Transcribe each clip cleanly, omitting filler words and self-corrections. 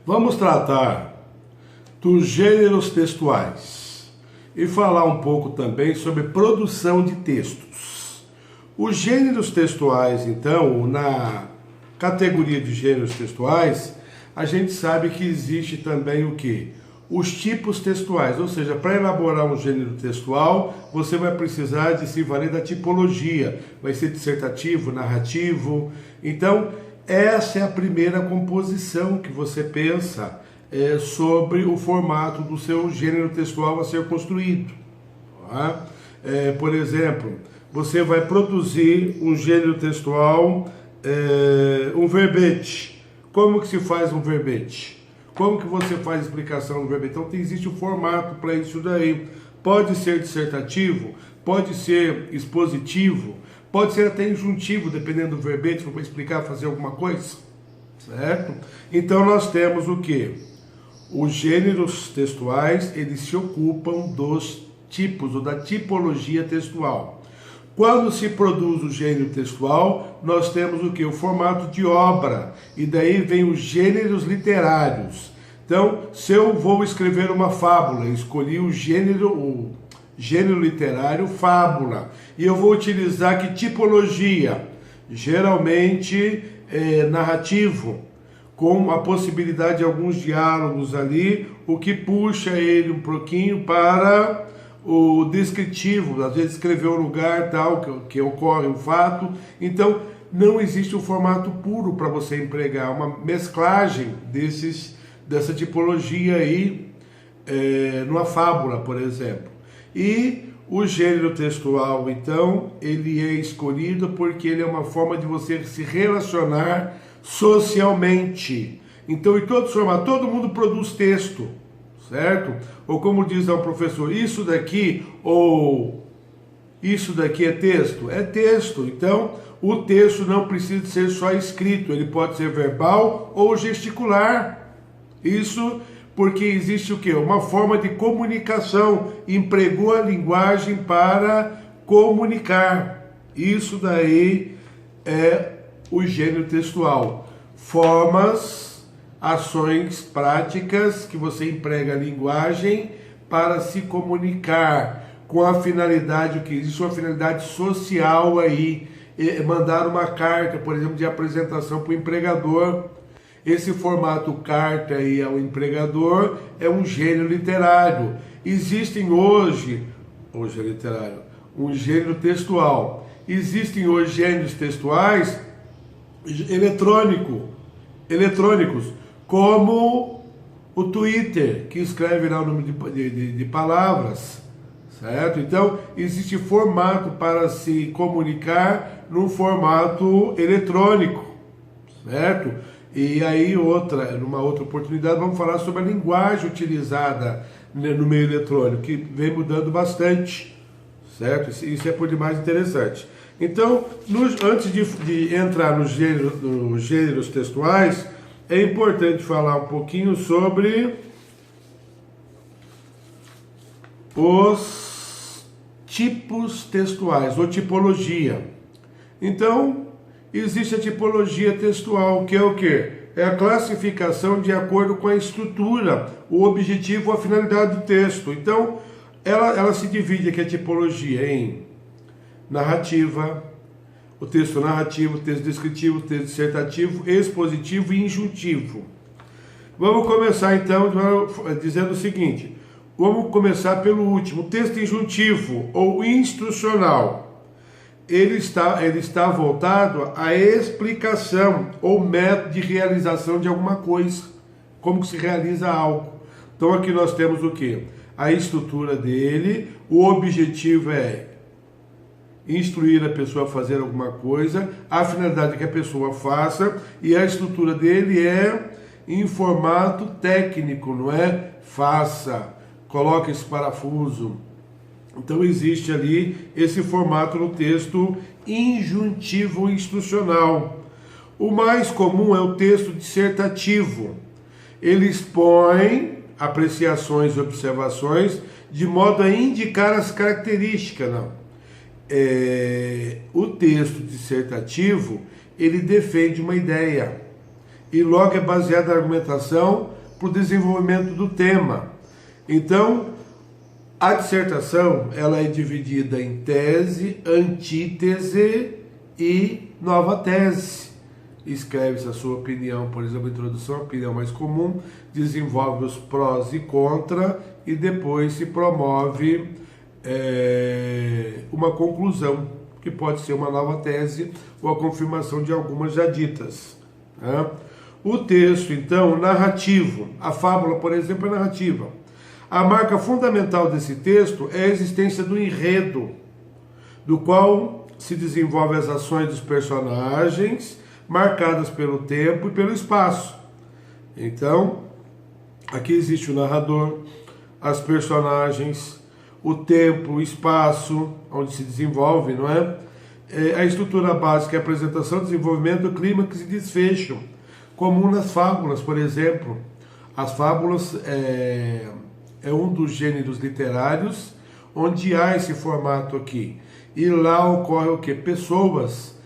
Vamos tratar dos gêneros textuais e falar um pouco também sobre produção de textos. Os gêneros textuais, então, na categoria de gêneros textuais, a gente sabe que existe também o quê? Os tipos textuais, ou seja, para elaborar um gênero textual, você vai precisar de se valer da tipologia, vai ser dissertativo, narrativo. Então, essa é a primeira composição que você pensa sobre o formato do seu gênero textual a ser construído. Tá? Por exemplo, você vai produzir um gênero textual, um verbete. Como que se faz um verbete? Como que você faz a explicação do verbete? Então existe um formato para isso daí. Pode ser dissertativo, pode ser expositivo, pode ser até injuntivo, dependendo do verbete, se for para explicar, fazer alguma coisa, certo? Então nós temos o quê? Os gêneros textuais, eles se ocupam dos tipos, ou da tipologia textual. Quando se produz o gênero textual, nós temos o quê? O formato de obra, e daí vem os gêneros literários. Então, se eu vou escrever uma fábula, escolhi o gênero literário fábula, e eu vou utilizar que tipologia? Geralmente narrativo, com a possibilidade de alguns diálogos ali, o que puxa ele um pouquinho para o descritivo, às vezes escrever o lugar tal que ocorre um fato. Então não existe um formato puro para você empregar, uma mesclagem dessa tipologia aí numa fábula, por exemplo. E o gênero textual, então, ele é escolhido porque ele é uma forma de você se relacionar socialmente. Então, em todo formato, todo mundo produz texto, certo? Ou como diz um professor, isso daqui é texto? É texto. Então, o texto não precisa ser só escrito, ele pode ser verbal ou gesticular. Isso porque existe o quê? Uma forma de comunicação, empregou a linguagem para comunicar. Isso daí é o gênero textual. Formas, ações, práticas que você emprega a linguagem para se comunicar com a finalidade, o que existe uma finalidade social aí, mandar uma carta, por exemplo, de apresentação para o empregador. Esse formato carta aí ao empregador é um gênero literário. Existem hoje um gênero textual. Existem hoje gêneros textuais eletrônicos, como o Twitter, que escreve lá o número de palavras, certo? Então, existe formato para se comunicar no formato eletrônico, certo? E aí, numa outra oportunidade, vamos falar sobre a linguagem utilizada no meio eletrônico, que vem mudando bastante, certo? Isso é por demais interessante. Então, antes de entrar nos gêneros textuais, é importante falar um pouquinho sobre os tipos textuais, ou tipologia. Então, existe a tipologia textual, que é o quê? É a classificação de acordo com a estrutura, o objetivo ou a finalidade do texto. Então, ela se divide aqui, a tipologia, em narrativa, o texto narrativo, o texto descritivo, o texto dissertativo, expositivo e injuntivo. Vamos começar então dizendo o seguinte, vamos começar pelo último, o texto injuntivo ou instrucional. Ele está voltado à explicação ou método de realização de alguma coisa, como que se realiza algo. Então aqui nós temos o quê? A estrutura dele, o objetivo é instruir a pessoa a fazer alguma coisa, a finalidade é que a pessoa faça, e a estrutura dele é em formato técnico, não é? Faça, coloque esse parafuso. Então existe ali esse formato no texto injuntivo instrucional. O mais comum é o texto dissertativo. Ele expõe apreciações e observações de modo a indicar as características. O texto dissertativo, ele defende uma ideia. e logo é baseada na argumentação para o desenvolvimento do tema. Então, a dissertação ela é dividida em tese, antítese e nova tese. Escreve-se a sua opinião, por exemplo, a introdução, a opinião mais comum, desenvolve os prós e contra e depois se promove uma conclusão, que pode ser uma nova tese ou a confirmação de algumas já ditas. Né? O texto, então, narrativo. A fábula, por exemplo, é narrativa. A marca fundamental desse texto é a existência do enredo, do qual se desenvolvem as ações dos personagens, marcadas pelo tempo e pelo espaço. Então, aqui existe o narrador, as personagens, o tempo, o espaço, onde se desenvolve, não é? A estrutura básica é a apresentação, desenvolvimento, clímax e desfecho, comum nas fábulas, por exemplo. As fábulas é um dos gêneros literários onde há esse formato aqui. E lá ocorre o quê? Pessoas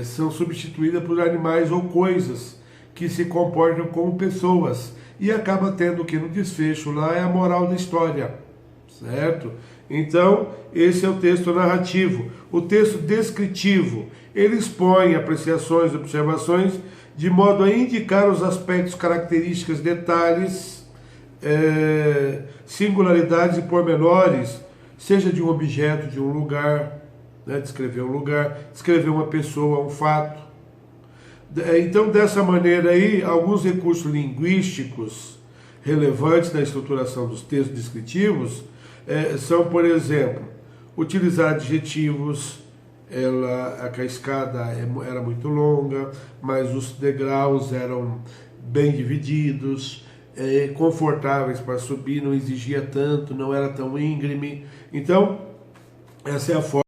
são substituídas por animais ou coisas que se comportam como pessoas. E acaba tendo que no desfecho lá é a moral da história. Certo? Então, esse é o texto narrativo. O texto descritivo, ele expõe apreciações, observações, de modo a indicar os aspectos, características, detalhes, singularidades e pormenores, seja de um objeto, de um lugar, né? Descrever um lugar, descrever uma pessoa, um fato. Então, dessa maneira aí, alguns recursos linguísticos relevantes na estruturação dos textos descritivos são, por exemplo, utilizar adjetivos. A escada era muito longa, mas os degraus eram bem divididos, confortáveis para subir, não exigia tanto, não era tão íngreme. Então, essa é a forma